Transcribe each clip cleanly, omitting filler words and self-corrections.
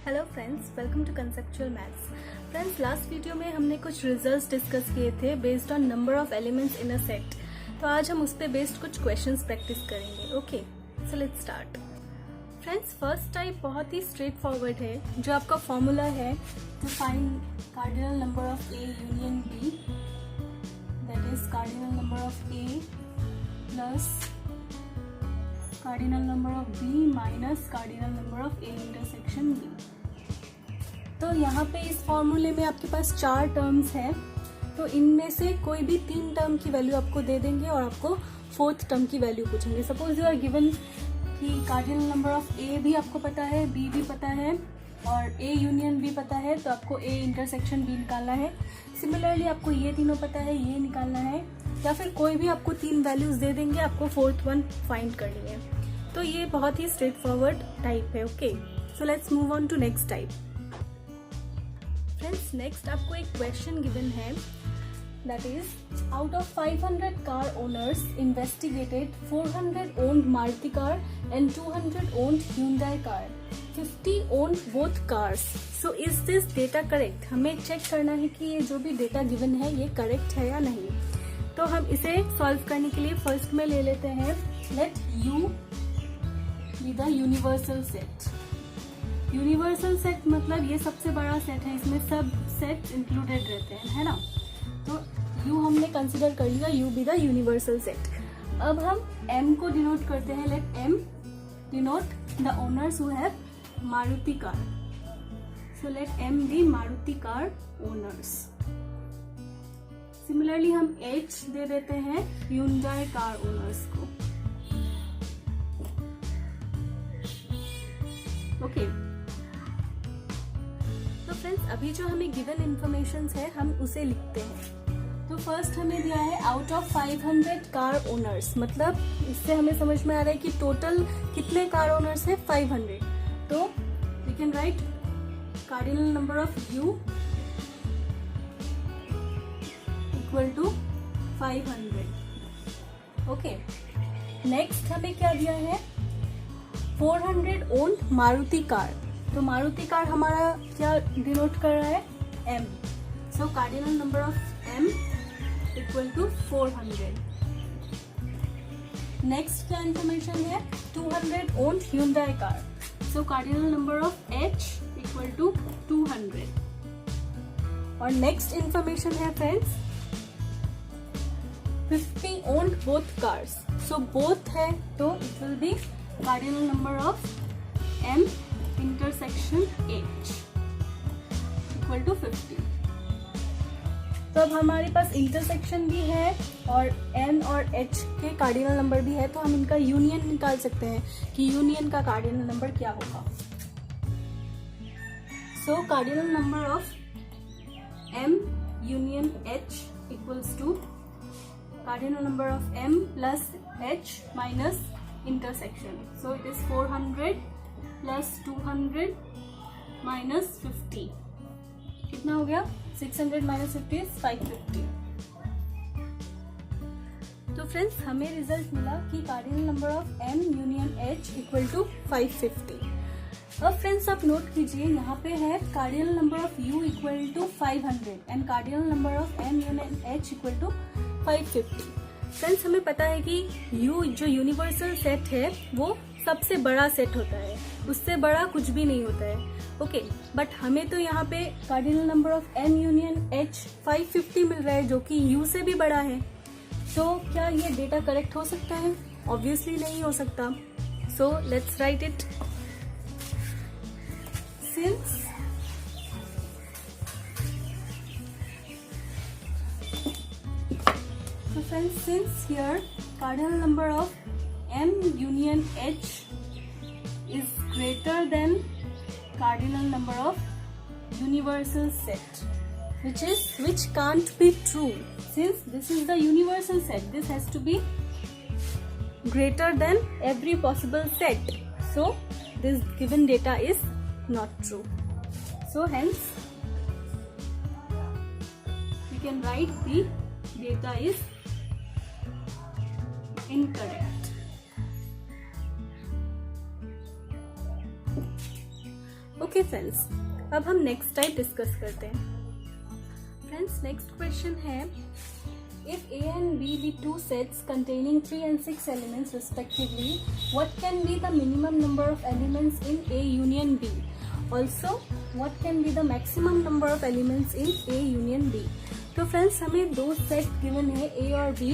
Hello friends, welcome to conceptual maths. Friends, last video में हमने कुछ रिजल्ट्स डिस्कस किए थे based on number of elements in a set. तो आज हम उस पर बेस्ड कुछ क्वेश्चंस प्रैक्टिस करेंगे। Okay, so let's start. Friends, first type बहुत ही स्ट्रेट फॉरवर्ड है। जो आपका फॉर्मूला है to find cardinal number of A union B, that is cardinal number of A plus cardinal number of B minus cardinal number of A intersection B. तो यहाँ पे इस फॉर्मूले में आपके पास 4 टर्म्स हैं, तो इनमें से कोई भी 3 टर्म की वैल्यू आपको दे देंगे और आपको 4th टर्म की वैल्यू पूछेंगे। सपोज यू आर गिवन कि कार्डिनल नंबर ऑफ ए भी आपको पता है, बी भी पता है और ए यूनियन भी पता है, तो आपको ए इंटरसेक्शन बी निकालना है। सिमिलरली आपको ये तीनों पता है, ये निकालना है, या फिर कोई भी आपको 3 वैल्यूज दे देंगे, आपको 4th वन फाइंड करनी है। तो ये बहुत ही स्ट्रेट फॉरवर्ड टाइप है। Okay, so let's move on to next type. Friends, next आपको एक क्वेश्चन गिवन है, that is out of 500 car owners investigated 400 owned Maruti car and 200 owned Hyundai car, 50 owned both cars. So is this data correct? हमें check करना है कि ये जो भी डेटा गिवन है ये करेक्ट है या नहीं। तो हम इसे सॉल्व करने के लिए फर्स्ट में ले लेते हैं let U be the universal set. Universal set मतलब ये सबसे बड़ा सेट है, इसमें सब सेट्स इंक्लूडेड रहते हैं, है ना। तो U हमने कंसिडर कर लिया, U be the universal set. अब हम M को डिनोट करते हैं, let M denote the owners who have Maruti car. So let M be Maruti car owners. Similarly हम H दे देते हैं Hyundai कार ओनर्स को। ओके, तो फ्रेंड्स अभी जो हमें गिवन इंफॉर्मेशन है हम उसे लिखते हैं। तो फर्स्ट हमें दिया है आउट ऑफ 500 कार ओनर्स, मतलब इससे हमें समझ में आ रहा है कि टोटल कितने कार ओनर्स है 500। तो we can write cardinal number of U equal to 500। Okay, next हमें क्या दिया है 400 ओन्ड मारुति कार। तो मारुति कार हमारा क्या डिनोट कर रहा है M। So cardinal number of M equal to 400। Next क्या इंफॉर्मेशन है 200 owned Hyundai car. So cardinal number of H equal to 200। और नेक्स्ट इंफॉर्मेशन है friends 50 owned both cars. So both है तो it will be cardinal number of M intersection H equal to 50। तो अब हमारे पास intersection भी है और N और H के कार्डिनल नंबर भी है, तो हम इनका यूनियन निकाल सकते हैं कि यूनियन का कार्डिनल नंबर क्या होगा। So cardinal number of M union H equals to cardinal number of M plus H minus intersection. So it is 400 plus 200 minus 50. कितना हो गया 600 minus 50 is 550. तो फ्रेंड्स हमें रिजल्ट मिला कि cardinal number of M union H equal to 550। अब friends आप note कीजिए, यहाँ पे है cardinal number of U equal to 500 and cardinal number of M union H equal to 550। Friends हमें पता है कि U जो यूनिवर्सल सेट है वो सबसे बड़ा सेट होता है, उससे बड़ा कुछ भी नहीं होता है। ओके, बट हमें तो यहाँ पे cardinal number of M union H 550 मिल रहा है जो कि U से भी बड़ा है। तो क्या ये डेटा करेक्ट हो सकता है? ऑब्वियसली नहीं हो सकता। So let's write it. Since So friends, since here cardinal number of M union H is greater than cardinal number of universal set, which can't be true. Since this is the universal set, this has to be greater than every possible set. So this given data is not true. So hence we can write the data is incorrect. Okay friends, अब हम next type discuss करते हैं। Friends, next question है, if A and B be two sets containing 3 and 6 elements respectively, what can be the minimum number of elements in A union B? Also, what can be the maximum number of elements in A union B? तो friends, हमें दो set given है A और B।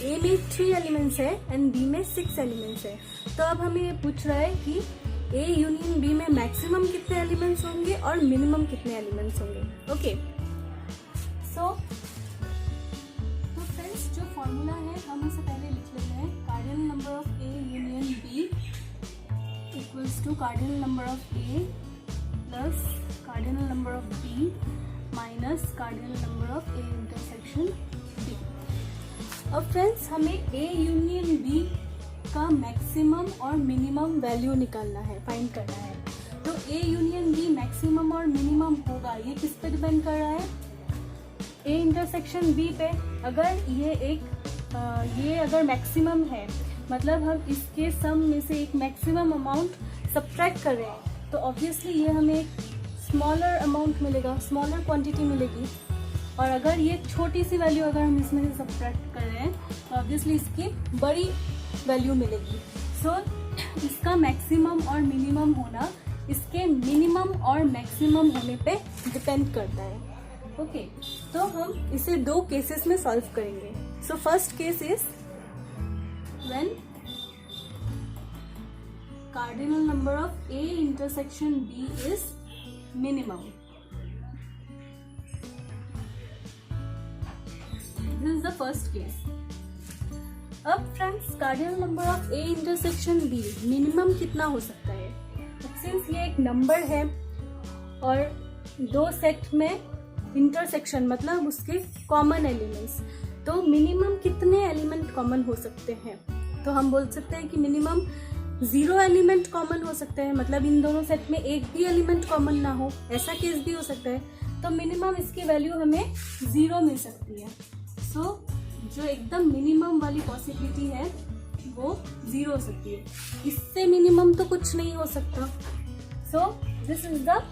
A में 3 elements है and B में 6 elements है। तो अब हमें ये पूछ रहा है कि A यूनियन B में मैक्सिमम कितने एलिमेंट्स होंगे और मिनिमम कितने एलिमेंट्स होंगे। ओके, सो जो फॉर्मूला है हम उसे पहले लिख लेते हैं। Cardinal number of A union B equals to cardinal number of A plus cardinal number of B minus cardinal number of A intersection B। अब फ्रेंड्स, हमें A यूनियन B का मैक्सिमम और मिनिमम वैल्यू निकालना है, find करना है। तो A union B maximum और मिनिमम होगा, ये किस पे डिपेंड कर रहा है? A इंटरसेक्शन B पे। अगर ये अगर मैक्सिमम है, मतलब हम इसके सम में से एक मैक्सिमम अमाउंट सब्ट्रैक्ट कर रहे हैं, तो ऑब्वियसली ये हमें एक स्मॉलर अमाउंट मिलेगा, स्मॉलर क्वांटिटी मिलेगी। और अगर ये छोटी सी वैल्यू अगर हम इसमें से सब्ट्रैक्ट कर रहे हैं, तो ऑब्वियसली इसकी बड़ी वैल्यू मिलेगी। सो इसका मैक्सिमम और मिनिमम होना इसके मिनिमम और मैक्सिमम होने पे डिपेंड करता है। ओके, तो हम इसे दो केसेस में सॉल्व करेंगे। So first case is when cardinal number of A intersection B is minimum. This is the first case. अब friends, cardinal number of A intersection B minimum कितना हो सकता है? सिंस ये एक नंबर है और दो सेट में इंटरसेक्शन मतलब उसके कॉमन एलिमेंट्स, तो मिनिमम कितने एलिमेंट कॉमन हो सकते हैं? तो हम बोल सकते हैं कि मिनिमम 0 एलिमेंट कॉमन हो सकते हैं, मतलब इन दोनों सेट में एक भी एलिमेंट कॉमन ना हो, ऐसा केस भी हो सकता है। तो मिनिमम इसकी वैल्यू हमें 0 मिल सकती है। सो जो एकदम मिनिमम वाली पॉसिबिलिटी है वो 0 हो सकती है, इससे मिनिमम तो कुछ नहीं हो सकता। So this is the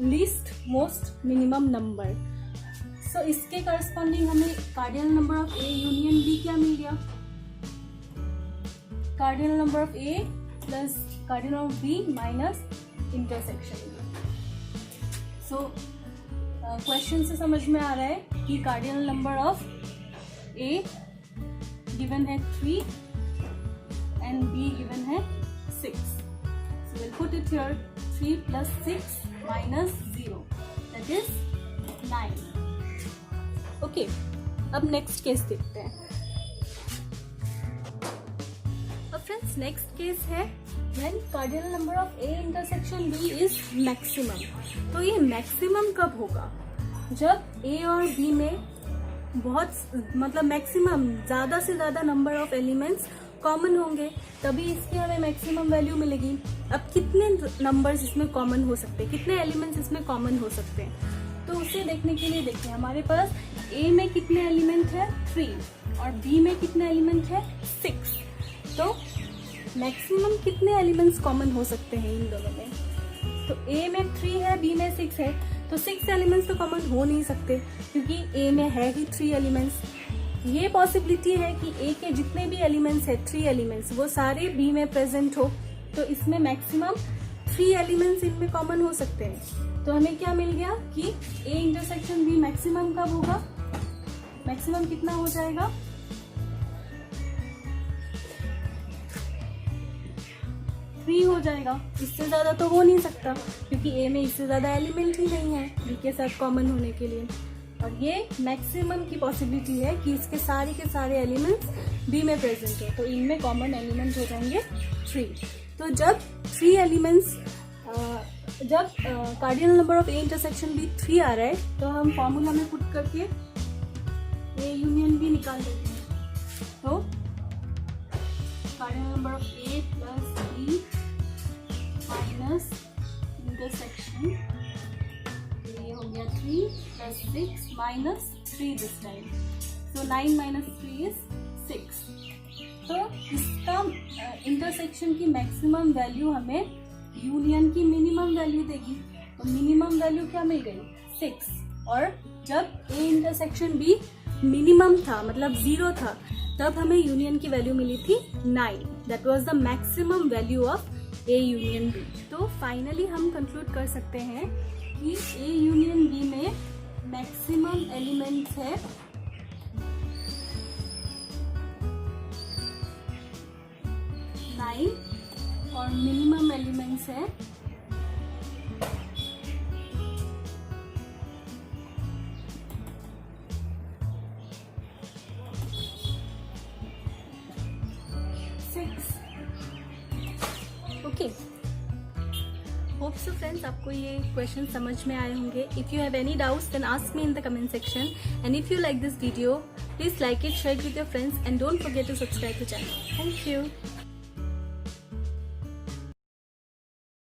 least most minimum number. So इसके करस्पॉन्डिंग हमें cardinal number of A union B क्या मिल गया? Cardinal number of A plus cardinal of B minus intersection. So question से समझ में आ रहा है कि cardinal number of A given है 3 एंड B गिवन है 6। So we'll put it here, 3 plus 6 minus 0, that is 9. Okay, अब नेक्स्ट केस देखते हैं। अब फ्रेंड्स, नेक्स्ट केस है when cardinal number of A intersection B is maximum. तो ये maximum कब होगा? जब A और B में बहुत मतलब मैक्सिमम ज्यादा से ज्यादा नंबर ऑफ एलिमेंट्स कॉमन होंगे, तभी इसकी हमें मैक्सिमम वैल्यू मिलेगी। अब कितने नंबर्स इसमें कॉमन हो सकते हैं, कितने एलिमेंट्स इसमें कॉमन हो सकते हैं, तो उसे देखने के लिए देखिए हमारे पास A में कितने एलिमेंट है 3 और B में कितने एलिमेंट है 6। तो मैक्सिमम कितने एलिमेंट्स कॉमन हो सकते हैं इन दोनों में? तो A में 3 है, B में 6 है, तो 6 एलिमेंट्स तो कॉमन हो नहीं सकते क्योंकि A में है ही 3 एलिमेंट्स। ये पॉसिबिलिटी है कि A के जितने भी एलिमेंट्स है 3 एलिमेंट्स वो सारे B में प्रेजेंट हो, तो इसमें मैक्सिमम 3 एलिमेंट्स इनमें कॉमन हो सकते हैं। तो हमें क्या मिल गया कि A इंटरसेक्शन B मैक्सिमम कब होगा? मैक्सिमम कितना हो जाएगा? 3 हो जाएगा, इससे ज्यादा तो हो नहीं सकता क्योंकि A में इससे ज्यादा एलिमेंट ही नहीं है B के साथ कॉमन होने के लिए। और ये मैक्सिमम की पॉसिबिलिटी है कि इसके सारे के सारे एलिमेंट्स B में प्रेजेंट है, तो इनमें कॉमन एलिमेंट हो जाएंगे 3। तो जब 3 एलिमेंट्स जब cardinal number of A intersection B 3 आ रहा है, तो हम फॉर्मूला में पुट करके A यूनियन B निकाल देते हैं। तो cardinal number of A plus B minus intersection, ये हो गया 3 plus 6 minus 3 this time, so 9 minus 3 is 6। तो इसका इंटरसेक्शन की मैक्सिमम वैल्यू हमें यूनियन की मिनिमम वैल्यू देगी, तो मिनिमम वैल्यू क्या मिल गई 6, और जब A इंटरसेक्शन B मिनिमम था मतलब 0 था तब हमें यूनियन की वैल्यू मिली थी 9, that was the maximum value of A union B। तो फाइनली हम कंक्लूड कर सकते हैं कि A यूनियन B में मैक्सिमम एलिमेंट्स है 9 और मिनिमम एलिमेंट्स है 6। ओके, होप सो फ्रेंड्स आपको ये क्वेश्चन समझ में आए होंगे। If you have any doubts then ask me in the comment section, and if you like this video please like it, share it with your friends, and don't forget to subscribe the channel. Thank you.